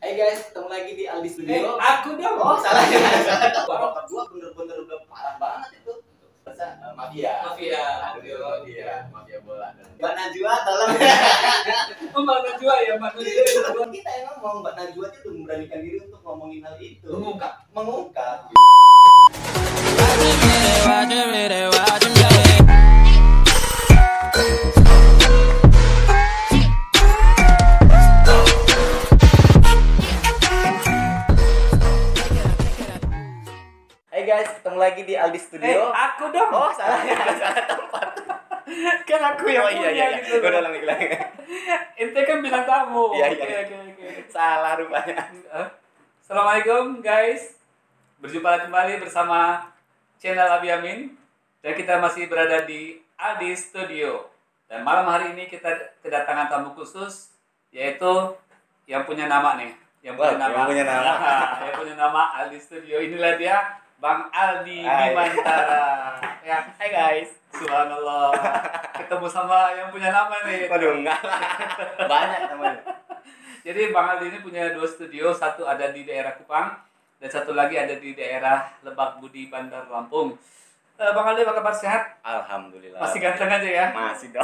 Hai guys, ketemu lagi di Aldi Studio. Aku dong. Oh, salah ya. Babak kedua bener-bener udah parah banget itu. Masa mafia. Mafia bola. Mbak Najwa tolong. Mbak Najwa ya, Mbak Najwa. Kita yang ngomong, Mbak Najwa itu udah memberanikan diri untuk ngomongin hal itu. Mengungkap. Hai guys, ketemu lagi di Aldi Studio. Aku dong. Oh, salah tempat. Kan aku yang punya gitu. Gue udah ulangi. Ente kan bilang tamu. Iya. Oke. Salah rupanya. Assalamualaikum guys. Berjumpa kembali bersama channel Abi Amin. Dan kita masih berada di Aldi Studio. Dan malam hari ini kita kedatangan tamu khusus, yaitu yang punya nama nih. Yang punya nama Aldi Studio. Inilah dia, Bang Aldi Bimantara. Ya, Hai guys. subhanallah. Ketemu sama yang punya nama nih. Waduh, enggak lah. Banyak namanya. Jadi Bang Aldi ini punya 2 studio, satu ada di daerah Kupang dan satu lagi ada di daerah Lebak Budi, Bandar Lampung. Bang Aldi apa kabar, sehat? Alhamdulillah. Masih ganteng aja ya? Masih dong.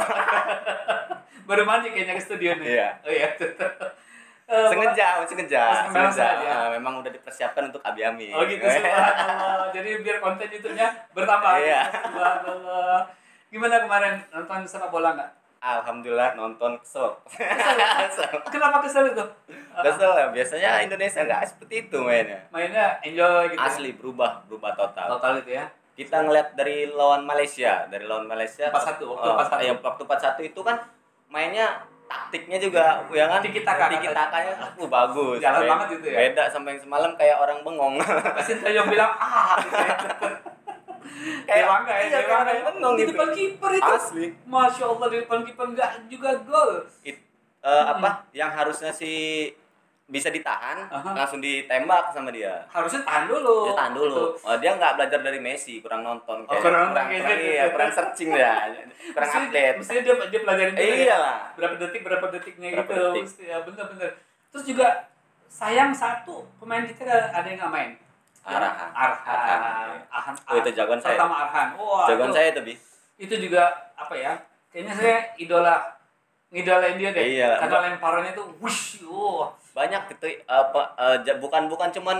Baru mandi kayaknya ke studio nih. Iya. Oh iya. Sengaja. Memang udah dipersiapkan untuk Abi Amin. Oh gitu, subhanallah. Jadi biar konten YouTube-nya bertambah. Iya. Subhanallah. Gimana kemarin nonton sepak bola nggak? Alhamdulillah nonton kesel. Kenapa kesel itu? Kesel ya, biasanya Indonesia nggak seperti itu mainnya. Mainnya enjoy gitu. Asli berubah total. Total itu ya. Kita ngeliat dari lawan Malaysia 4-1 waktu 4-1 itu kan mainnya taktiknya juga ya kan tiki-takanya bagus. Jalan banget itu ya. Beda sama yang semalam kayak orang bengong. Sintayong bilang gitu ya. Kayak bangga ya, kayak orang bengong di gitu. depan kiper itu. Asli. Masya Allah, di depan kiper enggak juga gol. Yang harusnya sih bisa ditahan, Aha. langsung ditembak sama dia. Harusnya tahan dulu. Dia tahan dulu. Dia nggak belajar dari Messi, kurang nonton. Kurang searching ya, kurang update. Mestinya dia pelajarin dulu Iya ya. lah. Berapa detiknya Berapa gitu. detik. Mesti, ya bener. Terus juga sayang satu pemain kita ada yang nggak main. Arhan. Oh, itu jagoan saya. Pertama Arhan. Wah, jagoan saya itu, Bi. Itu juga apa ya? Kayaknya saya ngidolain dia deh. Iya. Karena lemparannya tuh wush. Banyak gitu bukan cuman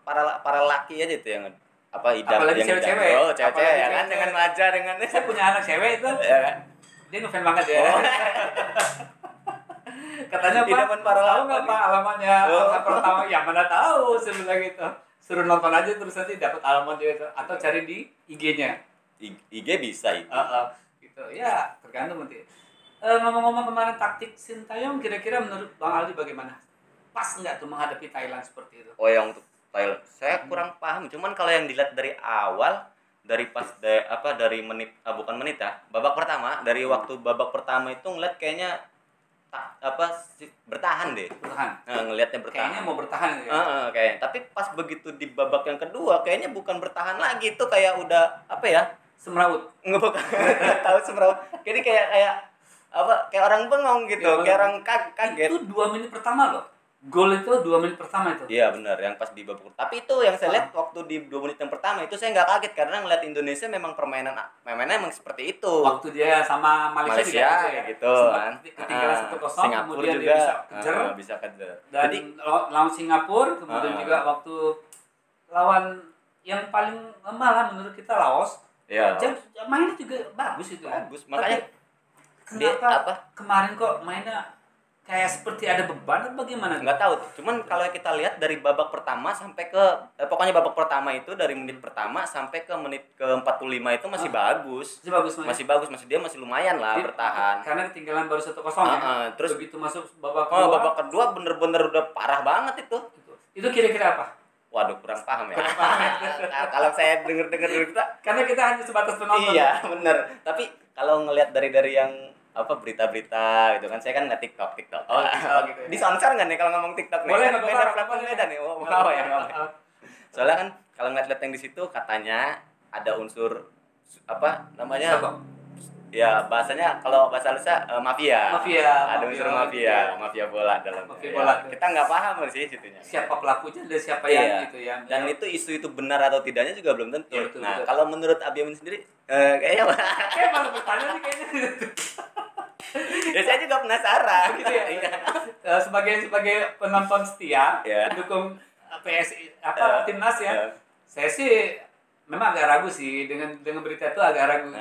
para laki aja itu yang idam. Apalagi yang cewek-cewek. Oh, cewek-cewek ya kan dengan wajah dengan Saya punya anak cewek itu. ya kan. Dia ngefans banget ya. Oh. Katanya Pak, Idaman para tahu laki. nggak Pak alamatnya? Oh. Pertama, yang mana tahu, saya bilang gitu. Suruh nonton aja terus nanti dapat alamatnya gitu. Atau cari di IG-nya. IG bisa itu. Gitu. Ya, tergantung nanti. Ngomong-ngomong kemarin taktik Sintayong, kira-kira menurut Bang Aldi bagaimana? Pas nggak tuh menghadapi Thailand seperti itu? Oh, yang untuk Thailand saya kurang paham. Cuman kalau yang dilihat dari awal dari menit babak pertama, dari waktu babak pertama itu ngeliat kayaknya bertahan deh. Ngelihatnya bertahan. Kayaknya mau bertahan ya. Kayaknya. Tapi pas begitu di babak yang kedua kayaknya bukan bertahan lagi, itu kayak udah Semeraut. Ngebuka. Tahu semeraut. Jadi kayak orang bengong gitu, Ya, kayak orang kaget. Itu 2 menit pertama loh. Gol itu 2 menit pertama itu. Iya benar, yang pas di babak. Tapi itu yang saya lihat waktu di 2 menit yang pertama itu saya nggak kaget karena ngeliat Indonesia memang permainannya emang seperti itu. Waktu dia sama Malaysia juga gitu kan. Ketinggalan 1-0, Singapura kemudian juga dia bisa kejar. Dan Jadi lawan Singapura, kemudian juga waktu lawan yang paling malah menurut kita Laos. ya, Mainnya juga bagus itu. bagus. Makanya kenapa kemarin kok mainnya kayak seperti ada beban atau bagaimana? nggak tahu. Cuman kalau kita lihat dari babak pertama sampai ke pokoknya babak pertama itu dari menit pertama sampai ke menit ke 45 itu masih bagus. Masih bagus, dia masih lumayan lah bertahan. Karena ketinggalan baru 1-0 ya. Terus begitu masuk babak kedua bener-bener udah parah banget itu. Itu kira-kira apa? Waduh, kurang paham ya. Kalau saya dengar-dengar dari kita, karena kita hanya sebatas penonton. Iya, bener. Tapi kalau ngelihat dari yang berita-berita gitu kan, saya kan nggak TikTok. Oh, gitu. Di sensor nggak nih kalau ngomong TikTok nih? Boleh, beda nih. Oh, ya. Soalnya kan kalau ngeliat yang di situ katanya ada unsur Ya bahasanya kalau bahasa halusnya mafia. Ada unsur mafia bola dalamnya. Mafia bola. Ya, kita nggak paham sih situnya. Siapa pelakunya dan siapa yang gitu ya. Dan itu isu itu benar atau tidaknya juga belum tentu. Ya, betul, nah, betul. kalau menurut Abi Amin sendiri kayaknya Kayak malah bertanya nih kayaknya. ya saya juga penasaran Gitu ya. Sebagai penonton setia, Ya. pendukung PSI timnas ya. Saya sih memang agak ragu sih dengan berita itu, agak ragu.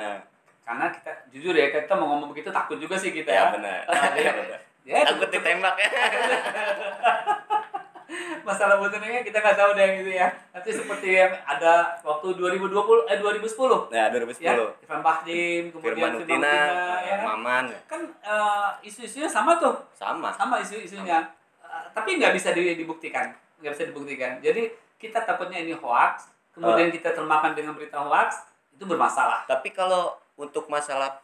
Karena kita jujur ya, kita mau ngomong begitu takut juga sih kita ya. Benar. Ya, takut ditembak ya. Masalah betulnya kita nggak tahu deh gitu ya. Nanti seperti yang ada waktu 2010. Ya, 2010. Ya, Ivan Bahdim, kemudian Firman Utina, ya kan? Maman. Kan isu-isunya sama tuh. Sama Isu-isunya. Tapi nggak bisa dibuktikan. Jadi kita takutnya ini hoax, kemudian kita termakan dengan berita hoax, itu bermasalah. Tapi kalau untuk masalah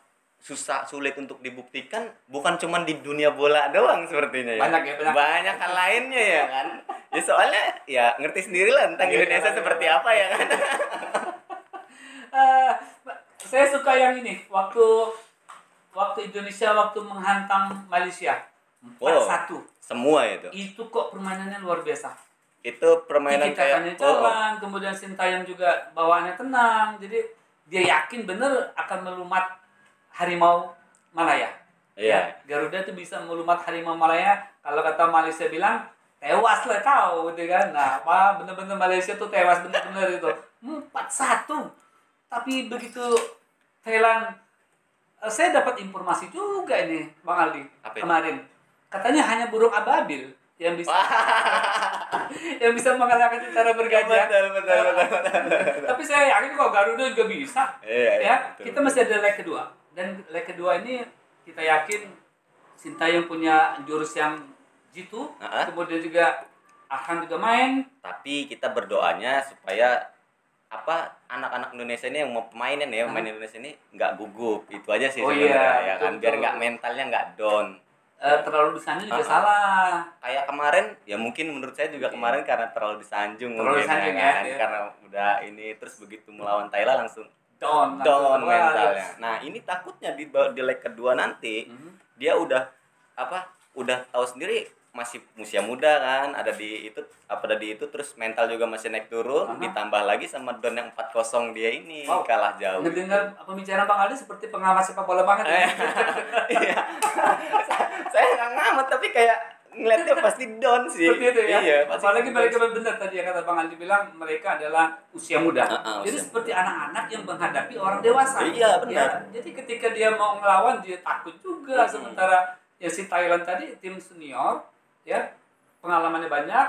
sulit untuk dibuktikan, bukan cuma di dunia bola doang sepertinya ya. Banyak hal lainnya ya kan. Ya soalnya ya ngerti sendiri lah tentang Indonesia seperti apa ya kan. Saya suka yang ini, waktu Indonesia menghantam Malaysia 4-1. Semua itu. Itu kok permainannya luar biasa. Itu permainan kayak jalan, kemudian Sintayong juga bawaannya tenang. Jadi dia yakin bener akan melumat harimau Malaya. Iya. Garuda itu bisa melumat harimau Malaya. Kalau kata Malaysia bilang tewas lah kau, gitu kan. Nah, bener-bener Malaysia tuh tewas bener-bener itu. 4-1. Tapi begitu Thailand, saya dapat informasi juga ini, Bang Aldi, kemarin. Katanya hanya burung ababil yang bisa yang bisa mengalahkan tentara bergajah. Betul. Tapi saya yakin kok Garuda juga bisa. Iya, kita masih ada leg kedua. Dan leg kedua ini kita yakin Sintayong punya jurus yang jitu, kemudian juga akan juga main. Tapi kita berdoanya supaya anak-anak Indonesia ini yang mau pemainin ya, pemain Indonesia ini nggak gugup. Itu aja sih sebenarnya ya kan, biar nggak mentalnya nggak down. Terlalu disanjung juga salah. Kayak kemarin ya mungkin menurut saya juga kemarin karena terlalu disanjung ya. Karena udah ini terus begitu melawan Thailand langsung down mentalnya. Nah, ini takutnya di leg kedua nanti dia udah tahu sendiri masih usia muda kan, ada di itu terus mental juga masih naik turun, ditambah lagi sama Don yang 4-0 dia ini kalah jauh. Ngedengar pembicaraan Bang Aldi seperti pengamat sepak bola banget. Iya. Saya nggak ngamat tapi kayak ngeliatnya pasti down sih. Seperti itu ya. Iya, apalagi mereka benar tadi yang kata Bang Aldi bilang mereka adalah usia muda. Jadi seperti anak-anak yang menghadapi orang dewasa. Iya, benar. Ya, jadi ketika dia mau ngelawan dia takut juga. Sementara ya si Thailand tadi tim senior ya, pengalamannya banyak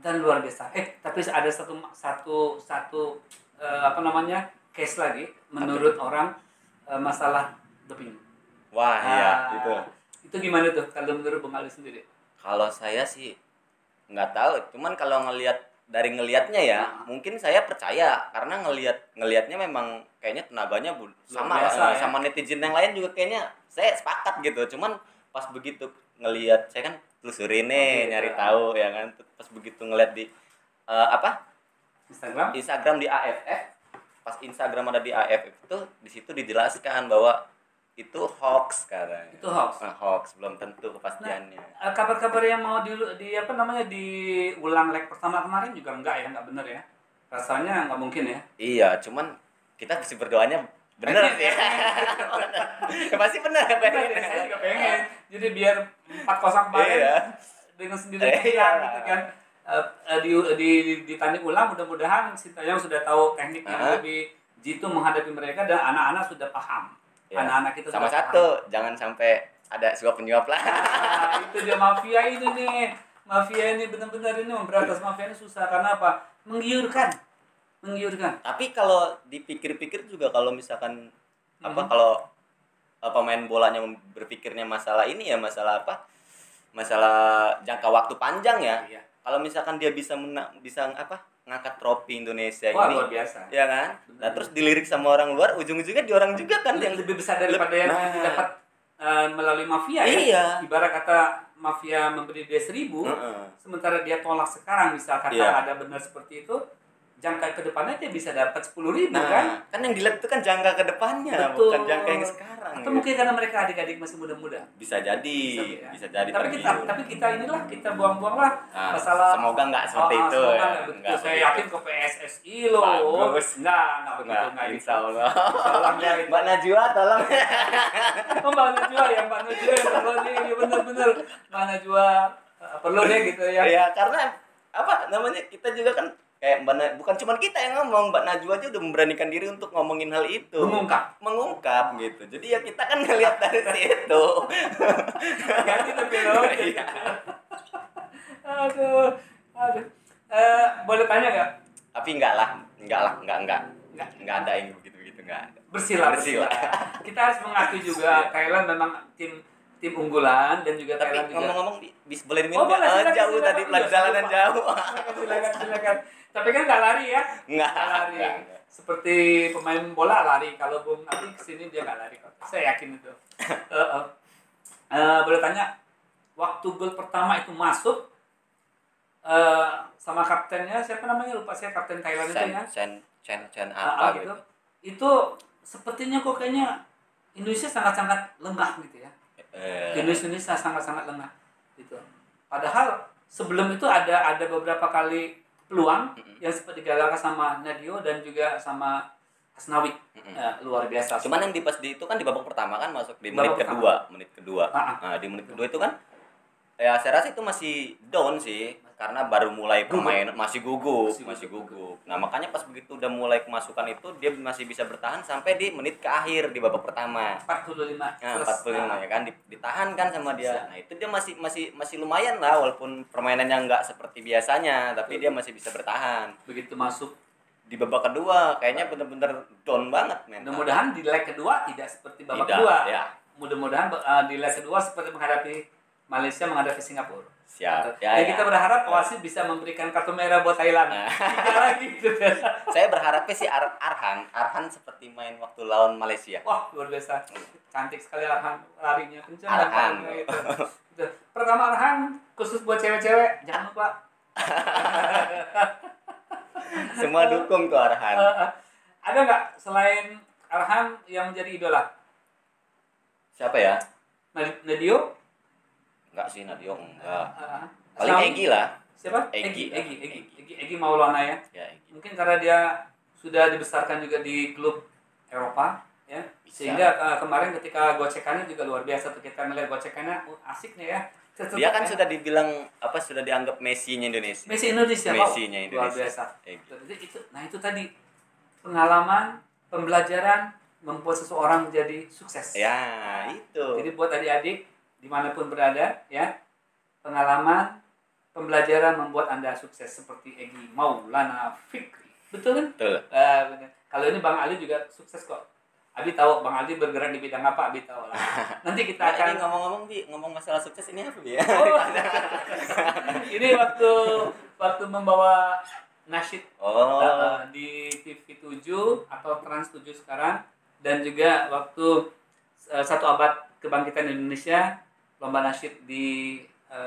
dan luar biasa. Tapi ada satu case lagi menurut orang masalah doping. Wah, iya itu. Itu gimana tuh kalau menurut Bang Ali sendiri? Kalau saya sih nggak tahu, cuman kalau ngelihatnya ya, mungkin saya percaya karena ngelihatnya memang kayaknya tenaganya sama netizen yang lain juga kayaknya saya sepakat gitu. Cuman pas begitu ngelihat, saya kan telusuri nih nyari tahu ya kan, pas begitu ngelihat di Instagram di AFF, pas Instagram ada di AFF itu di situ dijelaskan bahwa itu hoax katanya. Itu hoax. Hoax, belum tentu kepastiannya. Nah, kabar-kabar yang mau diulang leg pertama kemarin juga enggak benar ya. Rasanya enggak mungkin ya. Iya, cuman kita mesti berdoanya benar sih. Pasti benar saya juga pengen. Jadi biar 4-0 kemarin dengan sendirinya gitu kan. Ditanding ulang, mudah-mudahan Sintayong sudah tahu teknik yang lebih jitu menghadapi mereka dan anak-anak sudah paham. Ya. Anak-anak kita sama satu paham. Jangan sampai ada suap penyuap lah. Itu dia mafia itu nih. Mafia ini benar-benar ini memberantas mafia ini susah karena apa? Menggiurkan. Tapi kalau dipikir-pikir juga kalau misalkan kalau pemain bolanya berpikirnya masalah ini ya, masalah jangka waktu panjang ya. Iya. Kalau misalkan dia bisa ngangkat trofi Indonesia ini luar biasa. Ya kan? Nah, terus dilirik sama orang luar, ujung-ujungnya di orang juga kan yang lebih besar daripada yang didapat melalui mafia ya. Ibarat kata mafia memberi dia 1.000, sementara dia tolak sekarang misalkan ada benar seperti itu, jangka ke depannya dia bisa dapat 10.000 kan? Kan yang dilihat itu kan jangka ke depannya, Betul. bukan jangka yang sekarang. Atau mungkin karena mereka adik-adik masih muda-muda. Bisa jadi, ya. bisa jadi. Tapi kita inilah, kita buang-buanglah masalah. Semoga nggak seperti itu. Semoga nggak begitu. Saya yakin ke PSSI loh. Bagus. Nggak begitu, nggak gitu. Insya Allah. Gitu. Mbak Najwa tolong. Mbak Najwa yang perlu nih, bener-bener Mbak Najwa perlu deh gitu ya. Ya karena apa namanya, kita juga kan kayak bukan cuma kita yang ngomong, Mbak Najwa aja udah memberanikan diri untuk ngomongin hal itu, mengungkap gitu. Jadi ya kita kan ngelihat dari situ. Ganti tapi loh. Iya. Aduh. Boleh tanya nggak? Tapi enggak ada yang begitu nggak ada. Bersih lah. Kita harus mengakui juga Thailand memang tim unggulan, dan juga tapi Thailand juga. Ngomong-ngomong boleh diminum jauh tadi silakan. perjalanan jauh. Silakan. Tapi kan nggak lari ya? Nggak lari. Enggak. Seperti pemain bola lari, kalau Bung Abi kesini dia nggak lari kok. Saya yakin itu. Boleh tanya, waktu gol pertama itu masuk sama kaptennya, siapa namanya, lupa saya, kapten Thailand itu ya? Chen apa gitu. Itu sepertinya kok kayaknya Indonesia sangat-sangat lengah gitu ya. Indonesia sangat-sangat lengah gitu. Padahal sebelum itu ada beberapa kali peluang yang sempat digagalkan sama Nadio dan juga sama Hasnawi. Luar biasa. Cuman yang pas di itu kan di babak pertama kan masuk di menit kedua. Nah, di menit kedua itu kan ya saya rasa itu masih down sih, karena baru mulai permainan, masih gugup. Nah, makanya pas begitu udah mulai kemasukan itu dia masih bisa bertahan sampai di menit ke akhir di babak pertama. 45. Nah, 45 ya kan ditahan kan sama dia. Nah, itu dia masih lumayan lah, walaupun permainannya nggak seperti biasanya, tapi dia masih bisa bertahan. Begitu masuk di babak kedua kayaknya bener-bener down banget mental. Mudah-mudahan di leg kedua tidak seperti babak kedua. Ya. Mudah-mudahan di leg kedua seperti menghadapi Malaysia menghadapi Singapura. Siap. Kita berharap wasit bisa memberikan kartu merah buat Thailand. 3 lagi gitu. Saya berharapnya sih Arhan seperti main waktu lawan Malaysia. Wah, luar biasa. Cantik sekali Arhan, larinya kencang. Arhan. Gitu. Pertama Arhan khusus buat cewek-cewek, jangan lupa. Semua dukung tuh Arhan. Ada nggak selain Arhan yang menjadi idola? Siapa ya? Nadio? Enggak sih, Nadio enggak. Paling Egy lah. Siapa? Egy Maulana ya. Egy. Mungkin karena dia sudah dibesarkan juga di klub Eropa ya. Bisa. Sehingga kemarin ketika gocekannya juga luar biasa tuh, kita ngeliat gocekannya asik nih ya. Dia kan sudah dibilang sudah dianggap Messi-nya Indonesia. Messi-nya Indonesia. Luar biasa. Itu tadi pengalaman, pembelajaran membuat seseorang menjadi sukses. Ya, itu. Jadi buat adik-adik dimanapun berada ya, pengalaman, pembelajaran membuat Anda sukses seperti Egy Maulana Fikri. Betul kan? Betul. Kalau ini Bang Ali juga sukses kok. Abi tahu Bang Ali bergerak di bidang apa, Abi tahu lah. Nanti kita akan ngomong masalah sukses ini apa ya? Ini waktu membawa nasyid di TV 7 atau Trans 7 sekarang, dan juga waktu 1 abad kebangkitan Indonesia, lomba nasyid di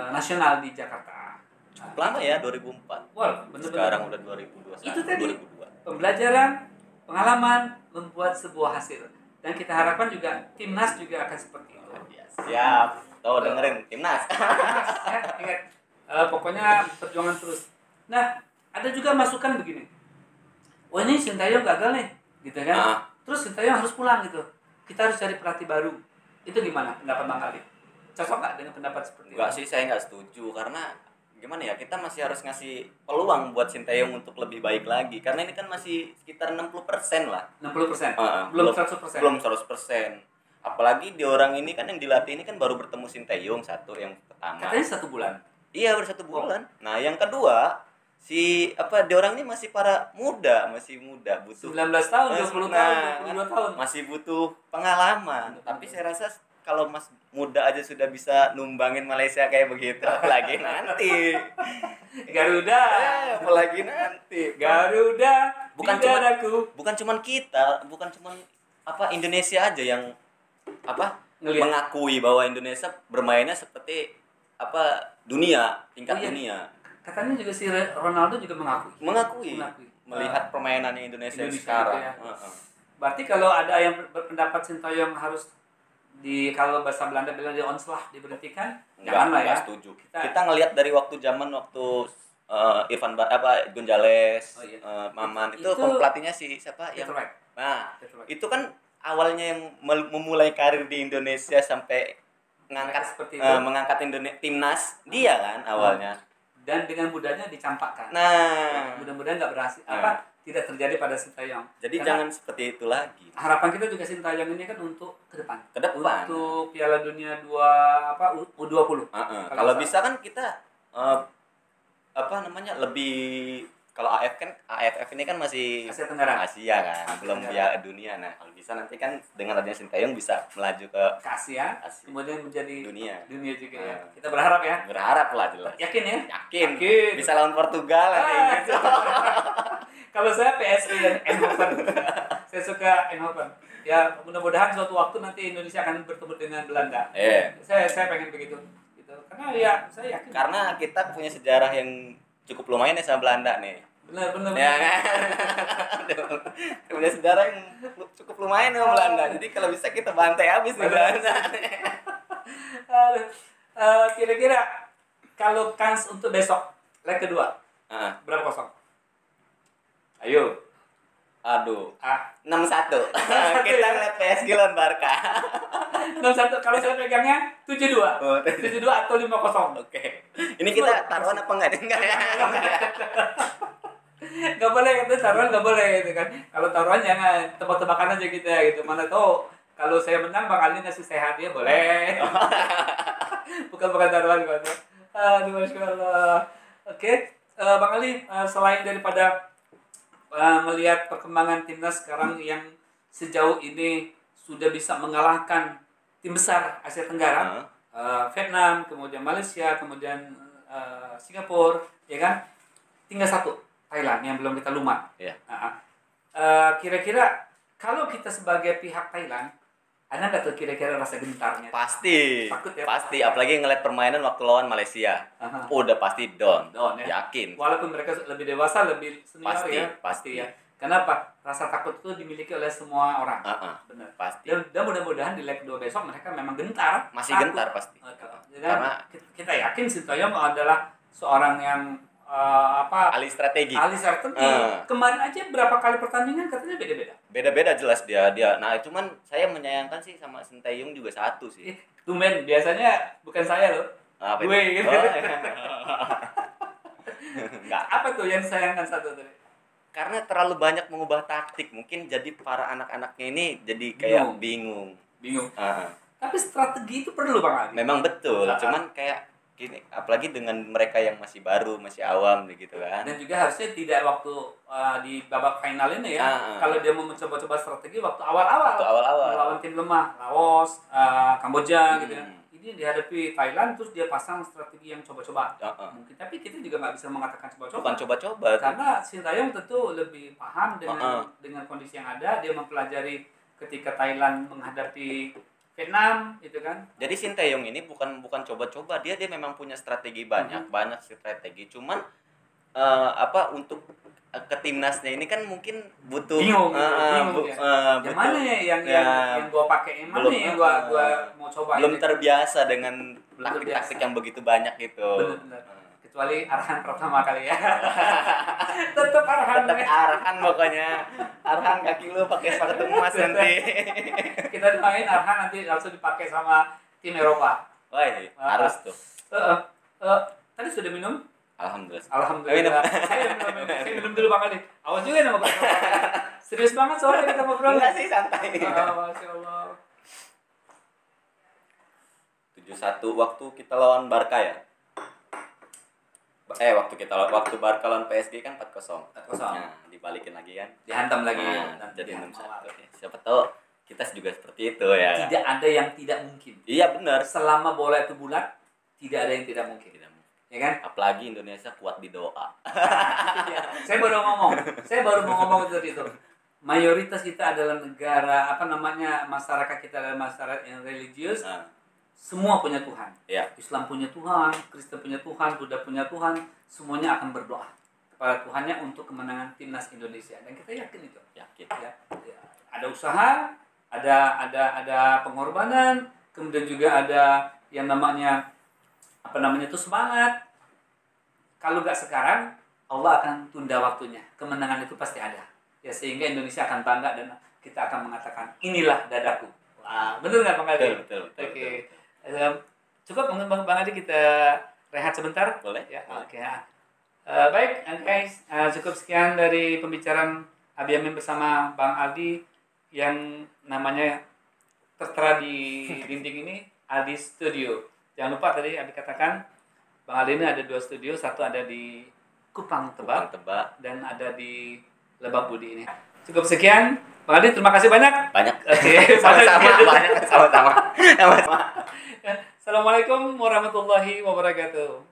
nasional di Jakarta. Cukup lama ya, 2004. Wah, bener-bener. Sekarang udah 2021. Itu tadi 2002. pembelajaran, pengalaman membuat sebuah hasil. Dan kita harapkan juga timnas juga akan seperti itu. Siap. Tuh dengerin timnas. Ya, ingat. Pokoknya perjuangan terus. Nah, ada juga masukan begini. Wah, ini Sintayong gagal nih, gitu kan? Terus Sintayong harus pulang gitu. Kita harus cari pelatih baru. Itu gimana pendapat Bang Ali? Cocok nggak dengan pendapat seperti itu? Enggak sih, saya nggak setuju, karena gimana ya, kita masih harus ngasih peluang buat Sintayong untuk lebih baik lagi, karena ini kan masih sekitar 60% lah. 60%? Belum 100%? Belum 100%. Apalagi di orang ini kan yang dilatih ini kan baru bertemu Sintayong yang pertama. Katanya 1 bulan? Iya, baru 1 bulan. Nah, yang kedua di orang ini masih masih muda, butuh 19 tahun, 20 tahun, 22 tahun. Masih butuh pengalaman. Tapi saya rasa kalau Mas muda aja sudah bisa numbangin Malaysia kayak begitu, apalagi nanti. Garuda. Apalagi nanti. Garuda. Bukan cuman kita, bukan cuman Indonesia aja yang mengakui bahwa Indonesia bermainnya seperti tingkat dunia. Katanya juga si Ronaldo juga mengakui. melihat permainan Indonesia, Indonesia sekarang. gitu ya. Berarti kalau ada yang berpendapat Sintayong harus kalau bahasa Belanda bilang di onslah, diberhentikan, janganlah ya. Enggak setuju. Kita ngelihat dari waktu Gonzales, Oh, iya. Maman itu itu pelatihnya siapa yang Peter Wright. nah Peter Wright. itu kan awalnya yang memulai karir di Indonesia sampai mengangkat Indonesia timnas dia kan awalnya, dan dengan mudahnya dicampakkan. nah Mudah-mudahan nggak berhasil tidak terjadi pada Sintayong. jadi Karena jangan seperti itu lagi. harapan kita juga Sintayong ini kan untuk ke depan. Untuk Piala Dunia U20. Kalau bisa kan kita lebih, kalau AFF ini kan masih Asia Tenggara. Asia kan, belum Piala Dunia. Nah, kalau bisa nanti kan dengan adanya Sintayong bisa melaju ke Asia, kemudian menjadi dunia juga ya. Kita berharap ya. Berharap lah jelas. Yakin ya? Yakin. Bisa lawan Portugal nanti Inggris. Kalau saya PSV dan Eindhoven. Saya suka Eindhoven. Ya, mudah-mudahan suatu waktu nanti Indonesia akan bertemu dengan Belanda. Saya pengen begitu. Karena ya saya yakin. Karena kita punya sejarah yang cukup lumayan ya sama Belanda nih. Benar. Ya kan? Punya sejarah yang cukup lumayan sama Belanda. Jadi kalau bisa kita bantai habis nih Belanda. Kira-kira kalau kans untuk besok leg kedua berapa kosong? Ayo. Aduh. 6-1. Kita ngeliat PSG lawan Barca. 6-1. Kalau saya pegangnya 7-2. 7-2 atau 5-0. Oke. Ini kita taruhan apa enggak? Enggak ya. Enggak boleh kata taruhan, enggak boleh gitu kan. Kalau taruhan jangan tebak-tebakan aja kita gitu. Mana tahu kalau saya menang Bang Ali ngasih sehat ya boleh. bukan taruhan gitu. Aduh, Masya Allah. Oke. Bang Ali, selain daripada melihat perkembangan timnas sekarang yang sejauh ini sudah bisa mengalahkan tim besar Asia Tenggara, Vietnam, kemudian Malaysia, kemudian Singapura, ya kan? Tinggal satu, Thailand yang belum kita lumat. Yeah. Kira-kira kalau kita sebagai pihak Thailand, ada nggak tuh kira-kira rasa gentarnya? Pasti. Takut ya? Pasti, apalagi ngeliat permainan waktu lawan Malaysia. Udah pasti down ya? Yakin. Walaupun mereka lebih dewasa, lebih senior pasti ya. Kenapa? Rasa takut itu dimiliki oleh semua orang. Benar. Pasti. Dan mudah-mudahan di leg 2 besok mereka memang gentar. Masih takut. Gentar pasti. Karena kita yakin Sintayong adalah seorang yang ahli strategi. Kemarin aja berapa kali pertandingan katanya beda-beda. Beda-beda jelas dia. Nah, cuman saya menyayangkan sih sama Sintayong juga satu sih. Tumben, biasanya bukan saya loh. Gue gitu. Enggak. Apa tuh yang disayangkan satu tadi? Karena terlalu banyak mengubah taktik, mungkin jadi para anak-anaknya ini jadi kayak bingung. Tapi strategi itu perlu Bang Ali. Memang betul, cuman kayak gini, apalagi dengan mereka yang masih baru, masih awam begitu kan. Dan juga harusnya tidak waktu di babak final ini ya. Kalau dia mau mencoba-coba strategi waktu awal-awal. Melawan tim lemah, Laos, Kamboja gitu ya. Ini dihadapi Thailand terus dia pasang strategi yang coba-coba. Mungkin, tapi kita juga nggak bisa mengatakan coba-coba. Bukan coba-coba. Karena Sintayong tentu lebih paham dengan kondisi yang ada. Dia mempelajari ketika Thailand menghadapi Vietnam gitu kan. Jadi Sintayong ini bukan coba-coba, dia memang punya strategi banyak strategi. Cuman untuk ke timnasnya ini kan mungkin butuh bingung ya. Yang mana yang gua pakai, yang mana yang gua mau coba. Belum terbiasa dengan taktik-taktik yang begitu banyak gitu. Benar. Kecuali Arhan pertama kali ya. Tetap Arhan pokoknya. Arhan kaki lu pakai sepatu emas nanti. Kita doain Arhan nanti langsung dipakai sama tim Eropa. Wah, harus tuh. Tadi sudah minum? Alhamdulillah. Saya minum dulu Bang Ali. Awas juga nama Bang. Serius banget soalnya kita ngobrol. Enggak sih, santai. Masya Allah. 7-1 waktu kita lawan Barca ya. Waktu Barca lawan PSG kan 4-0. Nah, dibalikin lagi kan. Dihantam lagi. Jadi 6-1. Siapa tahu kita juga seperti itu ya. Tidak ada yang tidak mungkin. Iya benar. Selama bola itu bulat, tidak ada yang tidak mungkin. Ya kan? Apalagi Indonesia kuat di doa. Saya baru mau ngomong itu. Mayoritas kita adalah negara masyarakat kita adalah masyarakat yang religius. Semua punya Tuhan. Ya. Islam punya Tuhan, Kristen punya Tuhan, Buddha punya Tuhan, semuanya akan berdoa kepada Tuhannya untuk kemenangan timnas Indonesia, dan kita yakin itu. Yakin. Ya. Ada usaha, ada pengorbanan, kemudian juga ada yang namanya itu semangat. Kalau nggak sekarang, Allah akan tunda waktunya. Kemenangan itu pasti ada. Ya, sehingga Indonesia akan bangga dan kita akan mengatakan inilah dadaku. Wah, benar nggak Bang Adi? Betul. Oke. Cukup Bang Adi, kita rehat sebentar. Boleh? Ya, boleh. oke. Baik, guys, cukup sekian dari pembicaraan Abi Amin bersama Bang Aldi yang namanya tertera di dinding ini, Aldi Studio. Jangan lupa tadi Abi katakan Bang Aldi ini ada 2 studio, satu ada di Kupang Tebak dan ada di Lebak Budi ini. Cukup sekian, Bang Aldi, terima kasih banyak. Oke, sama-sama. Assalamualaikum warahmatullahi wabarakatuh.